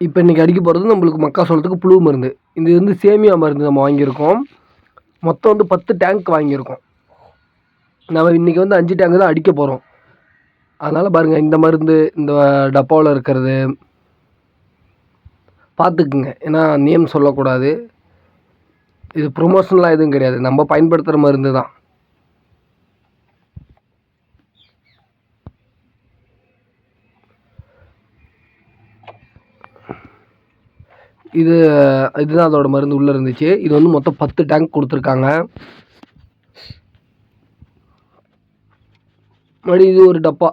இப்போ இன்றைக்கி அடிக்க போகிறது நம்மளுக்கு மக்காசோளத்துக்கு புழு மருந்து. இது வந்து சேமியா மருந்து நம்ம வாங்கியிருக்கோம். மொத்தம் வந்து 10 டேங்க் வாங்கியிருக்கோம். நம்ம இன்றைக்கி வந்து 5 டேங்க் தான் அடிக்க போகிறோம். அதனால் பாருங்கள், இந்த மருந்து இந்த டப்பாவில் இருக்கிறது பார்த்துக்குங்க. ஏன்னா நேம் சொல்லக்கூடாது. இது ப்ரொமோஷனலாக எதுவும் கிடையாது. நம்ம பயன்படுத்துகிற மருந்து தான். இதுதான் அதோட மருந்து உள்ளே இருந்துச்சு. இது வந்து மொத்தம் 10 டேங்க் கொடுத்துருக்காங்க. மறுபடி இது ஒரு டப்பா.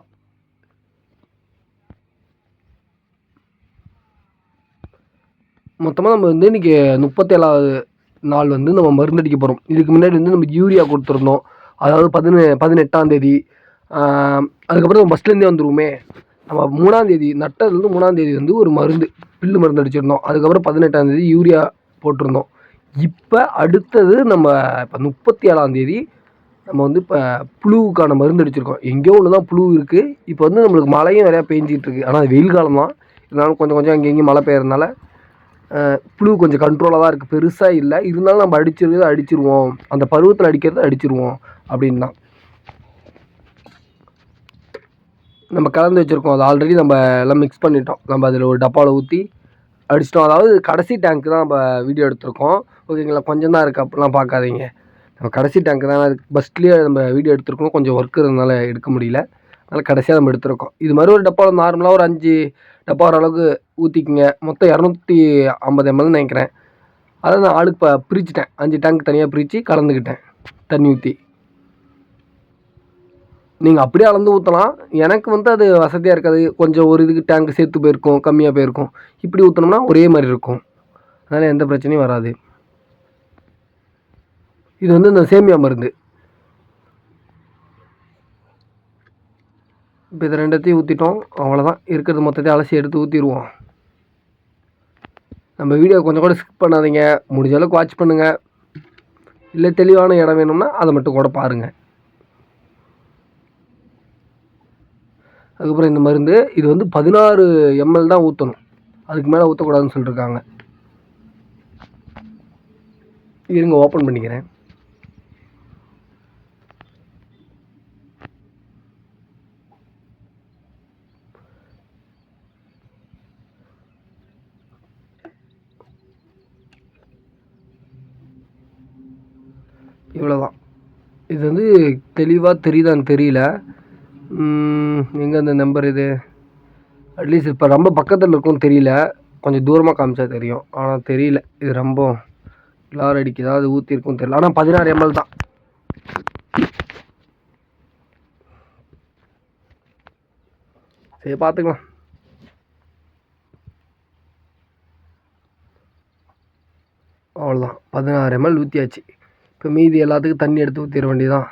மொத்தமாக நம்ம வந்து இன்றைக்கி 37வது நாள் வந்து நம்ம மருந்து அடிக்க போகிறோம். இதுக்கு முன்னாடி வந்து நம்ம யூரியா கொடுத்துருந்தோம். அதாவது 18ஆம் தேதி. அதுக்கப்புறம் நம்ம ஃபஸ்ட்லேருந்தே வந்துருவோமே. நம்ம 3ஆம் தேதி நட்டதுலேருந்து 3ஆம் தேதி வந்து ஒரு மருந்து பில்லு மருந்து அடிச்சிருந்தோம். அதுக்கப்புறம் 18ஆம் தேதி யூரியா போட்டிருந்தோம். இப்போ அடுத்தது நம்ம இப்போ 37ஆம் தேதி நம்ம வந்து இப்போ புழுவுக்கான மருந்து அடிச்சிருக்கோம். எங்கேயோ ஒன்று தான் புழு இருக்குது. இப்போ வந்து நம்மளுக்கு மழையும் நிறையா பெஞ்சிகிட்ருக்கு. ஆனால் அது வெயில் காலம் தான். இருந்தாலும் கொஞ்சம் கொஞ்சம் அங்கேயும் மழை பெய்யறதுனால புழு கொஞ்சம் கண்ட்ரோலாக தான் இருக்குது. பெருசாக இல்லை. இருந்தாலும் நம்ம அடிச்சிருவோம். அந்த பருவத்தில் அடிக்கிறத அடிச்சிருவோம் அப்படின்னு தான் நம்ம கலந்து வச்சுருக்கோம். அது ஆல்ரெடி நம்ம எல்லாம் மிக்ஸ் பண்ணிட்டோம். நம்ம அதில் ஒரு டப்பாவில் ஊற்றி அடிச்சிட்டோம். அதாவது கடைசி டேங்க்கு தான் நம்ம வீடியோ எடுத்திருக்கோம். ஓகேங்களா? கொஞ்சம் தான் இருக்குது, அப்படிலாம் பார்க்காதீங்க. நம்ம கடைசி டேங்க்கு தான். அதுக்கு ஃபஸ்ட்லேயே நம்ம வீடியோ எடுத்திருக்கோம். கொஞ்சம் ஒர்க் இருந்ததுனால எடுக்க முடியல. அதனால் கடைசியாக நம்ம எடுத்திருக்கோம். இது மாதிரி ஒரு டப்பாவில் நார்மலாக ஒரு 5 டப்பா ஓரளவுக்கு ஊற்றிக்கிங்க. மொத்தம் 250 ml நினைக்கிறேன். அதை நான் ஆளுக்கு பிரிச்சுட்டேன். 5 டேங்க் தனியாக பிரித்து கலந்துக்கிட்டேன் தண்ணி ஊற்றி. நீங்கள் அப்படியே அளந்து ஊற்றலாம். எனக்கு வந்து அது வசதியாக இருக்காது. கொஞ்சம் ஒரு இதுக்கு டேங்க் சேர்த்து போயிருக்கும், கம்மியாக போயிருக்கும். இப்படி ஊற்றினோம்னா ஒரே மாதிரி இருக்கும். அதனால் எந்த பிரச்சனையும் வராது. இது வந்து இந்த சேமியா மருந்து. இப்போ இது 2த்தையும் ஊற்றிட்டோம். அவ்வளோதான். இருக்கிறது மொத்தத்தையும் அலசி எடுத்து ஊற்றிடுவோம். நம்ம வீடியோ கொஞ்சம் கூட ஸ்கிப் பண்ணாதீங்க. முடிஞ்ச அளவுக்கு வாட்ச் பண்ணுங்கள். இல்லை தெளிவான இடம் வேணும்னா அதை மட்டும் கூட பாருங்கள். அதுக்கப்புறம் இந்த மருந்து இது வந்து 16 ml தான் ஊற்றணும். அதுக்கு மேலே ஊற்றக்கூடாதுன்னு சொல்லியிருக்காங்க. இருங்க, ஓப்பன் பண்ணிக்கிறேன். இவ்வளோதான். இது வந்து தெளிவாக தெரியுதான்னு தெரியல. எங்கே அந்த நம்பர் இது? அட்லீஸ்ட் இப்போ ரொம்ப பக்கத்தில் இருக்கும்னு தெரியல. கொஞ்சம் தூரமாக காமிச்சா தெரியும். ஆனால் தெரியல. இது ரொம்ப கிளார் அடிக்கு ஏதாவது ஊற்றிருக்குன்னு தெரியல. ஆனால் 16 ml தான். சரி, பார்த்துக்கலாம். அவ்வளோதான். 16 ml ஊற்றியாச்சு. இப்போ மீதி எல்லாத்துக்கும் தண்ணி எடுத்து ஊற்றிட வேண்டியதான்.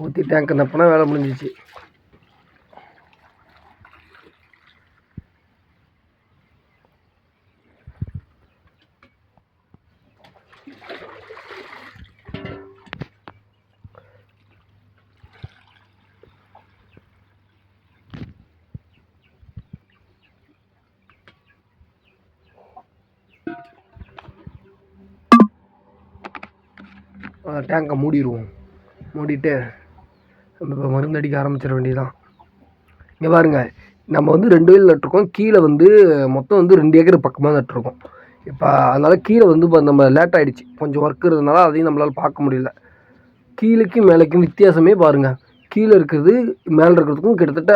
ஊற்றி டேங்க் நப்பினா வேலை முடிஞ்சிச்சு. டேங்கை மூடிடுவோம். மூடிட்டு நம்ம இப்போ மருந்து அடிக்க ஆரம்பிச்சிட வேண்டியதான். இங்கே பாருங்கள், நம்ம வந்து 2 வயல் நட்டுருக்கோம். கீழே வந்து மொத்தம் வந்து 2 ஏக்கர் பக்கமாக நட்டுருக்கோம். இப்போ அதனால் கீழே வந்து இப்போ நம்ம லேட் ஆகிடுச்சு. கொஞ்சம் ஒர்க் இருந்ததுனால அதையும் நம்மளால் பார்க்க முடியல. கீழேக்கும் மேலேக்கும் வித்தியாசமே பாருங்கள். கீழே இருக்கிறது மேலே இருக்கிறதுக்கும் கிட்டத்தட்ட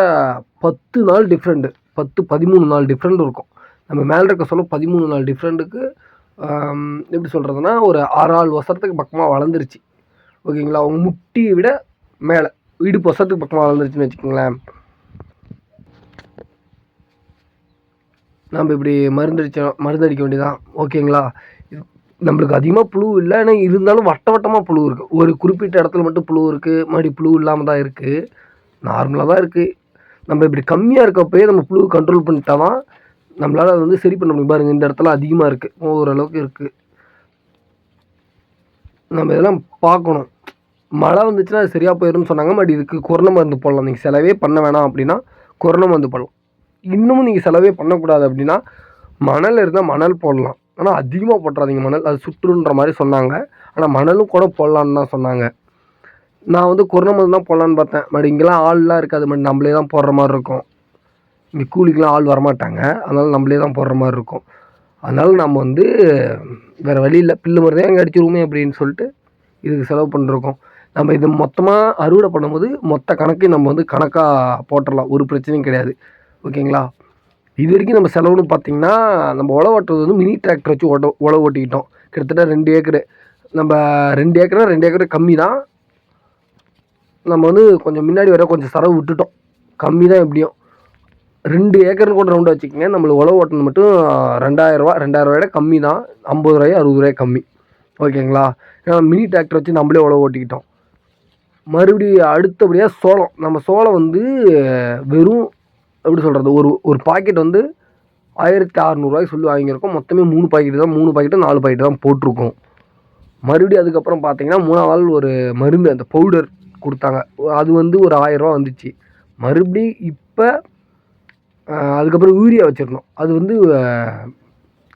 10 நாள் டிஃப்ரெண்ட்டு. 13 நாள் டிஃப்ரெண்ட் இருக்கும். நம்ம மேலே இருக்க சொல்ல 13 நாள் டிஃப்ரெண்ட்டுக்கு எப்படி சொல்கிறதுனா ஒரு 6 வருஷத்துக்கு பக்கமாக வளர்ந்துருச்சு. ஓகேங்களா? அவங்க முட்டியை விட மேலே இடுப்பு வருஷத்துக்கு பக்கமாக வளர்ந்துருச்சுன்னு வச்சுக்கோங்களேன். நம்ம இப்படி மருந்து அடிக்க வேண்டியதான். ஓகேங்களா? நம்மளுக்கு அதிகமாக புழு இல்லை. ஆனால் இருந்தாலும் வட்டமாக புழு இருக்குது. ஒரு குறிப்பிட்ட இடத்துல மட்டும் புழு இருக்குது. மறுபடி புழு இல்லாமல் தான் இருக்குது. நார்மலாக தான் இருக்குது. நம்ம இப்படி கம்மியாக இருக்கப்பயே நம்ம புழு கண்ட்ரோல் பண்ணிட்டா தான் நம்மளால் அதை வந்து சரி பண்ண முடியும். பாருங்கள், இந்த இடத்துல அதிகமாக இருக்குது, ஓரளவுக்கு இருக்குது. நம்ம இதெல்லாம் பார்க்கணும். மழை வந்துச்சுன்னா அது சரியாக போயிடும்னு சொன்னாங்க. பட் இதுக்கு கொரோனா மருந்து போடலாம். நீங்கள் செலவே பண்ண வேணாம் அப்படின்னா கொரோனா மருந்து போடலாம். இன்னமும் நீங்கள் செலவே பண்ணக்கூடாது அப்படின்னா மணல் இருந்தால் மணல் போடலாம், ஆனால் அதிகமாக போட்டுறாதீங்க மணல், அது சுற்றுன்ற மாதிரி சொன்னாங்க. ஆனால் மணலும் கூட போடலான்னு தான் சொன்னாங்க. நான் வந்து கொரோனா தான் போடலான்னு பார்த்தேன். பட் இங்கெல்லாம் ஆள்லாம் இருக்காது, பட் நம்மளே தான் போடுற மாதிரி இருக்கும். இங்கே கூலிக்கெலாம் ஆள் வரமாட்டாங்க, அதனால் நம்மளே தான் போடுற மாதிரி இருக்கும். அதனால் நம்ம வந்து வேறு வழி இல்லை, பில்லு மருந்தே அங்கே அடிச்சிருவோமே அப்படின்னு சொல்லிட்டு இதுக்கு செலவு பண்ணிருக்கோம். நம்ம இது மொத்தமாக அறுவடை பண்ணும்போது மொத்த கணக்கையும் நம்ம வந்து கணக்காக போட்டுடலாம், ஒரு பிரச்சனையும் கிடையாது. ஓகேங்களா? இது வரைக்கும் நம்ம செலவுன்னு பார்த்தீங்கன்னா, நம்ம உழவு ஓட்டுறது வந்து மினி டிராக்டர் வச்சு உழவு ஓட்டிக்கிட்டோம். கிட்டத்தட்ட 2 ஏக்கரு. நம்ம 2 ஏக்கரா 2 ஏக்கரு கம்மி தான். நம்ம வந்து கொஞ்சம் முன்னாடி வர கொஞ்சம் செலவு விட்டுட்டோம், கம்மி தான் எப்படியும். 2 ஏக்கர்னு கூட ரவுண்டாக வச்சுக்கோங்க. நம்மளுக்கு உழவு ஓட்டுனது மட்டும் ரூ. 2000 கம்மி தான், ரூ. 50 ரூ. 60 கம்மி. ஓகேங்களா? ஏன்னா மினி டிராக்டர் வச்சு நம்மளே உழவு ஓட்டிக்கிட்டோம். மறுபடியும் அடுத்தபடியாக சோளம். நம்ம சோளம் வந்து வெறும் எப்படி சொல்கிறது, ஒரு பாக்கெட் வந்து ரூ. 1600 சொல்லி வாங்கியிருக்கோம். மொத்தமே 3 பாக்கெட்டு தான், 3 பாக்கெட்டு 4 பாக்கெட்டு தான் போட்டிருக்கோம். மறுபடியும் அதுக்கப்புறம் பார்த்தீங்கன்னா 3ஆவது நாள் ஒரு மருந்து, அந்த பவுடர் கொடுத்தாங்க. அது வந்து ஒரு ரூ. 1000 வந்துச்சு. மறுபடியும் இப்போ அதுக்கப்புறம் யூரியா வச்சுருந்தோம். அது வந்து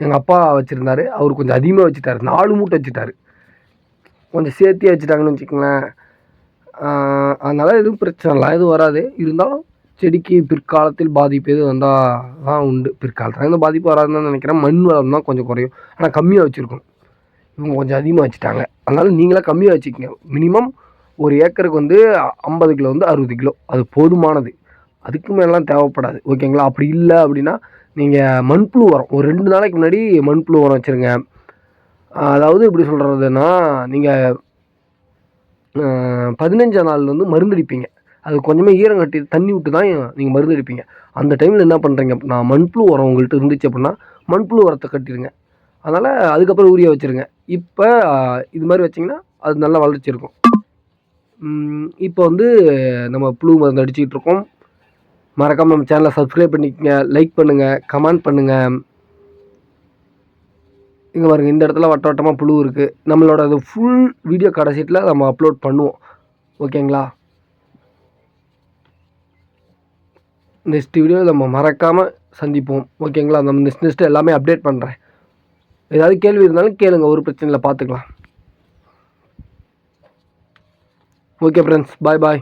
எங்கள் அப்பா வச்சுருந்தாரு, அவர் கொஞ்சம் அதிகமாக வச்சுட்டாரு, 4 மூட்டை வச்சுட்டாரு. கொஞ்சம் சேர்த்தியே வச்சுட்டாங்கன்னு வச்சுக்கோங்களேன். அதனால் எதுவும் பிரச்சனை இல்லை, எதுவும் வராது. இருந்தாலும் செடிக்கு பிற்காலத்தில் பாதிப்பு எதுவும் வந்தால் தான் உண்டு. பிற்காலத்தில் எந்த பாதிப்பு வராதுன்னு தான் நினைக்கிறேன். மண் வளம் தான் கொஞ்சம் குறையும், ஆனால் கம்மியாக வச்சுருக்கணும். இவங்க கொஞ்சம் அதிகமாக வச்சுட்டாங்க. அதனால் நீங்களாம் கம்மியாக வச்சுக்கோங்க. மினிமம் ஒரு ஏக்கருக்கு வந்து 50 கிலோ வந்து 60 கிலோ, அது போதுமானது. அதுக்கு மேலாம் தேவைப்படாது. ஓகேங்களா? அப்படி இல்லை அப்படின்னா நீங்கள் மண்புழு உரம் ஒரு 2 நாளைக்கு முன்னாடி மண்புழு உரம் வச்சுருங்க. அதாவது எப்படி சொல்கிறதுன்னா, நீங்கள் 15ஆம் நாள் வந்து மருந்தடிப்பீங்க. அது கொஞ்சமாக ஈரம் கட்டி தண்ணி விட்டு தான் நீங்கள் மருந்தடிப்பீங்க. அந்த டைமில் என்ன பண்ணுறீங்க, நான் மண்புழு உரம் உங்கள்கிட்ட இருந்துச்சு அப்படின்னா மண்புழு உரத்தை கட்டிடுங்க. அதனால் அதுக்கப்புறம் யூரியா வச்சுருங்க. இப்போ இது மாதிரி வச்சிங்கன்னா அது நல்லா வளர்ச்சி இருக்கும். இப்போ வந்து நம்ம புழு மருந்து அடிச்சுக்கிட்டு இருக்கோம். மறக்காமல் நம்ம சேனலை சப்ஸ்கிரைப் பண்ணிக்கங்க, லைக் பண்ணுங்கள், கமெண்ட் பண்ணுங்கள். இங்கே பாருங்கள், இந்த இடத்துல வட்ட வட்டமாக புழு இருக்குது. நம்மளோட அது ஃபுல் வீடியோ கடைசியில் நம்ம அப்லோட் பண்ணுவோம். ஓகேங்களா? நெக்ஸ்ட் வீடியோவில் நம்ம மறக்காமல் சந்திப்போம். ஓகேங்களா? நம்ம நெக்ஸ்ட் எல்லாமே அப்டேட் பண்ணுறேன். ஏதாவது கேள்வி இருந்தாலும் கேளுங்க, ஒரு பிரச்சனை இல்லை, பார்த்துக்கலாம். ஓகே ஃப்ரெண்ட்ஸ், பாய் பாய்.